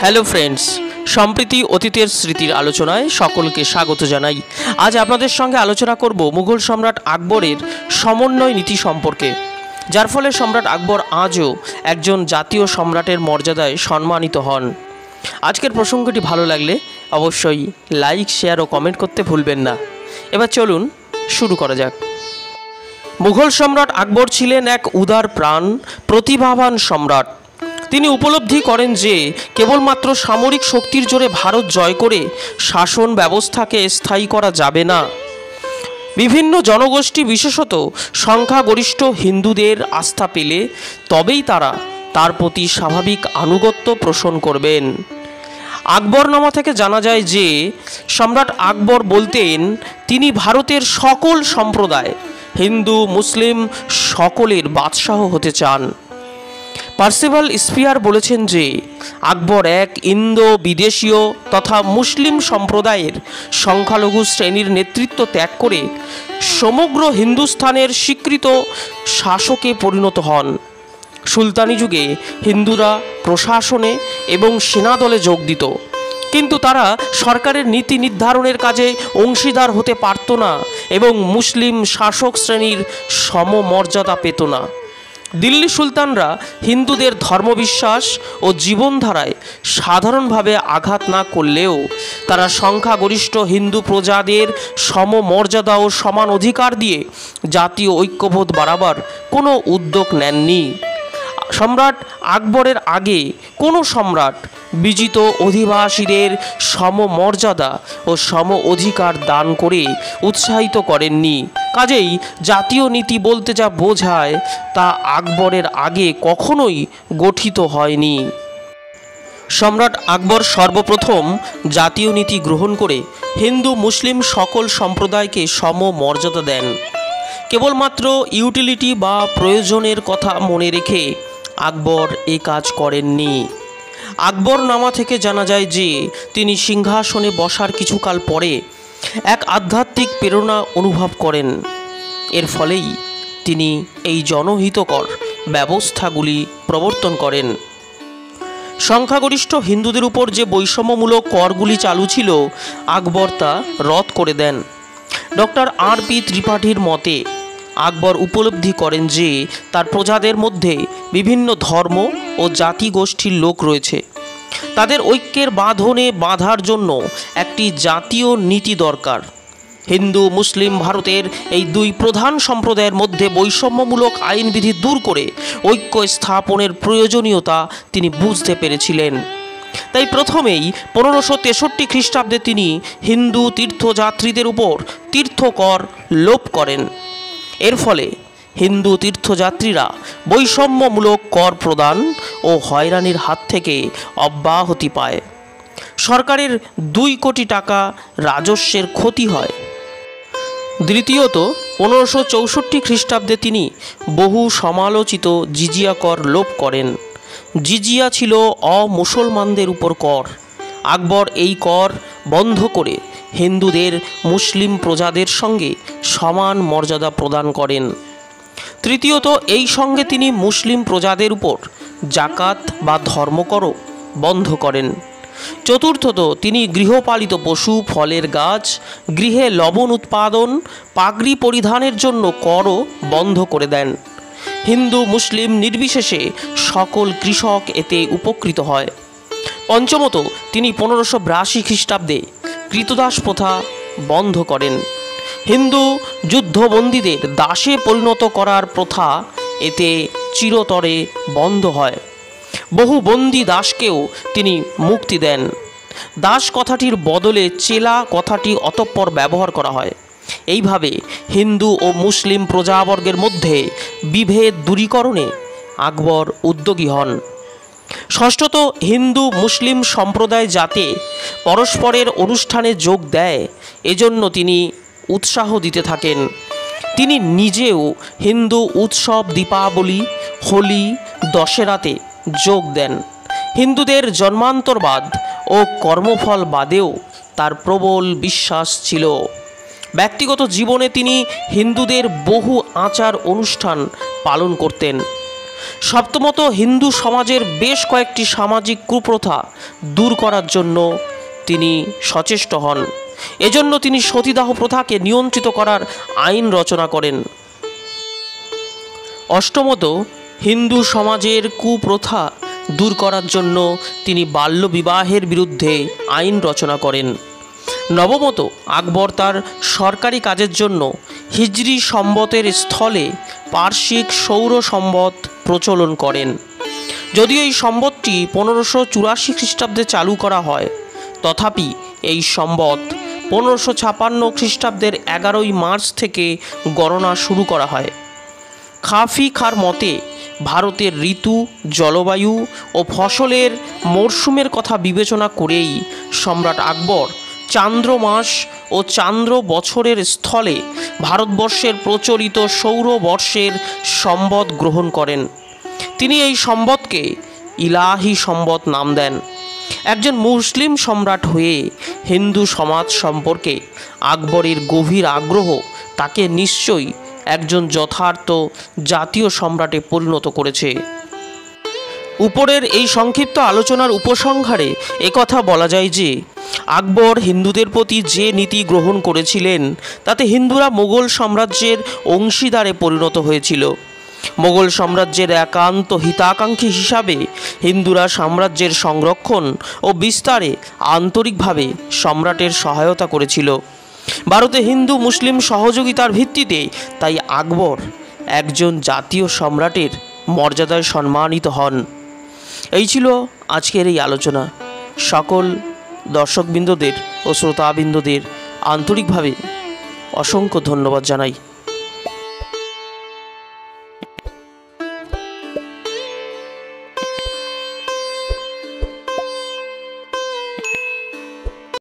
Hello friends, সম্প্রীতি অতীতের স্মৃতির আলোচনায় সকলকে স্বাগত জানাই। আজ আপনাদের সঙ্গে আলোচনা করব মুঘল সম্রাট আকবরের সমন্বয় নীতি সম্পর্কে, যার ফলে সম্রাট আকবর আজও একজন জাতীয় সম্রাটের মর্যাদায় সম্মানিত হন। আজকের প্রসঙ্গটি ভালো লাগলে অবশ্যই লাইক, শেয়ার ও কমেন্ট করতে ভুলবেন না। এবার চলুন শুরু করা যাক। মুঘল সম্রাট আকবর ছিলেন এক উদার প্রাণ, প্রতিভাবান সম্রাট। তিনি উপলব্ধি করেন যে কেবলমাত্র সামরিক শক্তির জোরে ভারত জয় করে শাসন ব্যবস্থাকে স্থায়ী করা যাবে না। বিভিন্ন জনগোষ্ঠী, বিশেষত সংখ্যাগরিষ্ঠ হিন্দুদের আস্থা পেলে তবেই তারা তার প্রতি স্বাভাবিক আনুগত্য পোষণ করবেন। আকবরনামা থেকে জানা যায় যে সম্রাট আকবর বলতেন তিনি ভারতের সকল সম্প্রদায়, হিন্দু মুসলিম সকলের বাদশাহ হতে চান। পার্সিভাল স্পিয়ার বলেছেন যে আকবর এক ইন্দো বিদেশীয় তথা মুসলিম সম্প্রদায়ের সংখ্যালঘু শ্রেণীর নেতৃত্ব ত্যাগ করে সমগ্র হিন্দুস্থানের স্বীকৃত শাসকে পরিণত হন। সুলতানি যুগে হিন্দুরা প্রশাসনে এবং সেনাদলে যোগ দিত, কিন্তু তারা সরকারের নীতি নির্ধারণের কাজে অংশীদার হতে পারত না এবং মুসলিম শাসক শ্রেণীর সমমর্যাদা পেত না। দিল্লি সুলতানরা হিন্দুদের ধর্মবিশ্বাস ও জীবনধারায় সাধারণভাবে আঘাত না করলেও তারা সংখ্যাগরিষ্ঠ হিন্দু প্রজাদের সমমর্যাদা ও সমান অধিকার দিয়ে জাতীয় ঐক্যবোধ বাড়াবার কোনো উদ্যোগ নেননি। সম্রাট আকবরের আগে কোনো সম্রাট বিজিত অধিবাসীদের সমমর্যাদা ও সম অধিকার দান করে উৎসাহিত করেননি। কাজেই জাতীয় নীতি বলতে যা বোঝায় তা আকবরের আগে কখনোই গঠিত হয়নি। সম্রাট আকবর সর্বপ্রথম জাতীয় নীতি গ্রহণ করে হিন্দু মুসলিম সকল সম্প্রদায়কে সমমর্যাদা দেন। কেবলমাত্র ইউটিলিটি বা প্রয়োজনের কথা মনে রেখে আকবর এই কাজ করেননি। আকবরনামা থেকে জানা যায় যে তিনি সিংহাসনে বসার কিছুকাল পরে এক আধ্যাত্মিক প্রেরণা অনুভব করেন। এর ফলেই তিনি এই জনহিতকর ব্যবস্থাগুলি প্রবর্তন করেন। সংখ্যাগরিষ্ঠ হিন্দুদের উপর যে বৈষম্যমূলক করগুলি চালু ছিল, আকবর তা রদ করে দেন। ডক্টর আর.পি. ত্রিপাঠীর মতে আকবর উপলব্ধি করেন যে তার প্রজাদের মধ্যে বিভিন্ন ধর্ম ও জাতিগোষ্ঠীর লোক রয়েছে। তাদের ঐক্যের বাঁধনে বাঁধার জন্য একটি জাতীয় নীতি দরকার। হিন্দু মুসলিম ভারতের এই দুই প্রধান সম্প্রদায়ের মধ্যে বৈষম্যমূলক আইনবিধি দূর করে ঐক্য স্থাপনের প্রয়োজনীয়তা তিনি বুঝতে পেরেছিলেন। তাই প্রথমেই 1563 খ্রিস্টাব্দে তিনি হিন্দু তীর্থযাত্রীদের উপর তীর্থকর লোপ করেন। এর ফলে হিন্দু তীর্থযাত্রীরা বৈষম্যমূলক কর প্রদান ও হয়রানির হাত থেকে অব্যাহতি পায়। সরকারের 2 কোটি টাকা রাজস্বের ক্ষতি হয়। দ্বিতীয়ত 1564 খ্রিস্টাব্দে তিনি বহু সমালোচিত জিজিয়া কর লোপ করেন। জিজিয়া ছিল অমুসলমানদের উপর কর। আকবর এই কর বন্ধ করে হিন্দুদের মুসলিম প্রজাদের সঙ্গে সমান মর্যাদা প্রদান করেন। তৃতীয়ত এই সঙ্গে তিনি মুসলিম প্রজাদের উপর জাকাত বা ধর্মকরও বন্ধ করেন। চতুর্থত তিনি গৃহপালিত পশু, ফলের গাছ, গৃহে লবণ উৎপাদন, পাগড়ি পরিধানের জন্য করও বন্ধ করে দেন। হিন্দু মুসলিম নির্বিশেষে সকল কৃষক এতে উপকৃত হয়। পঞ্চমত তিনি 1582 খ্রিস্টাব্দে কৃতদাস প্রথা বন্ধ করেন। হিন্দু যুদ্ধবন্দীদের দাসে পরিণত করার প্রথা এতে চিরতরে বন্ধ হয়। বহু বন্দী দাসকেও তিনি মুক্তি দেন। দাস কথাটির বদলে চেলা কথাটি অতঃপর ব্যবহার করা হয়। এইভাবে হিন্দু ও মুসলিম প্রজাবর্গের মধ্যে বিভেদ দূরীকরণে আকবর উদ্যোগী হন। ষষ্ঠত হিন্দু মুসলিম সম্প্রদায় যাতে পরস্পরের অনুষ্ঠানে যোগ দেয়, এজন্য তিনি উৎসাহ দিতে থাকেন। তিনি নিজেও হিন্দু উৎসব দীপাবলি, হোলি, দশেরাতে যোগ দেন। হিন্দুদের জন্মান্তরবাদ ও কর্মফলবাদেও তার প্রবল বিশ্বাস ছিল। ব্যক্তিগত জীবনে তিনি হিন্দুদের বহু আচার অনুষ্ঠান পালন করতেন। সপ্তমত, হিন্দু সমাজের বেশ কয়েকটি সামাজিক কুপ্রথা দূর করার জন্য তিনি সচেষ্ট হন। এজন্য তিনি সতীদাহ প্রথাকে নিয়ন্ত্রিত করার আইন রচনা করেন। অষ্টমত, হিন্দু সমাজের কুপ্রথা দূর করার জন্য তিনি বাল্যবিবাহের বিরুদ্ধে আইন রচনা করেন। নবমত, আকবর তার সরকারি কাজের জন্য হিজরি সম্বতের স্থলে পার্শ্বিক সৌর সম্বত প্রচলন করেন। যদিও এই সম্বতটি 1584 খ্রিস্টাব্দে চালু করা হয়, তথাপি এই সম্বত 1556 খ্রিস্টাব্দের 11ই মার্চ থেকে গণনা শুরু করা হয়। খাফি খার মতে ভারতের ঋতু, জলবায়ু ও ফসলের মরশুমের কথা বিবেচনা করেই সম্রাট আকবর চান্দ্র মাস ও চান্দ্র বছরের স্থলে ভারতবর্ষের প্রচলিত সৌরবর্ষের সম্বত গ্রহণ করেন। তিনি এই সম্বতকে ইলাহি সম্বত নাম দেন। একজন মুসলিম সম্রাট হয়ে হিন্দু সমাজ সম্পর্কে আকবরের গভীর আগ্রহ তাকে নিশ্চয়ই একজন যথার্থ জাতীয় সম্রাটে পরিণত করেছে। উপরের এই সংক্ষিপ্ত আলোচনার উপসংহারে একথা বলা যায় যে আকবর হিন্দুদের প্রতি যে নীতি গ্রহণ করেছিলেন তাতে হিন্দুরা মোগল সাম্রাজ্যের অংশীদারে পরিণত হয়েছিল। মোগল সাম্রাজ্যের একান্ত হিতাকাঙ্ক্ষী হিসাবে হিন্দুরা সাম্রাজ্যের সংরক্ষণ ও বিস্তারে আন্তরিকভাবে সম্রাটের সহায়তা করেছিল। ভারতে হিন্দু মুসলিম সহযোগিতার ভিত্তিতে তাই আকবর একজন জাতীয় সম্রাটের মর্যাদায় সম্মানিত হন। এই ছিল আজকের এই আলোচনা। সকল দর্শকবৃন্দদের ও শ্রোতাবৃন্দদের আন্তরিকভাবে অসংখ্য ধন্যবাদ জানাই।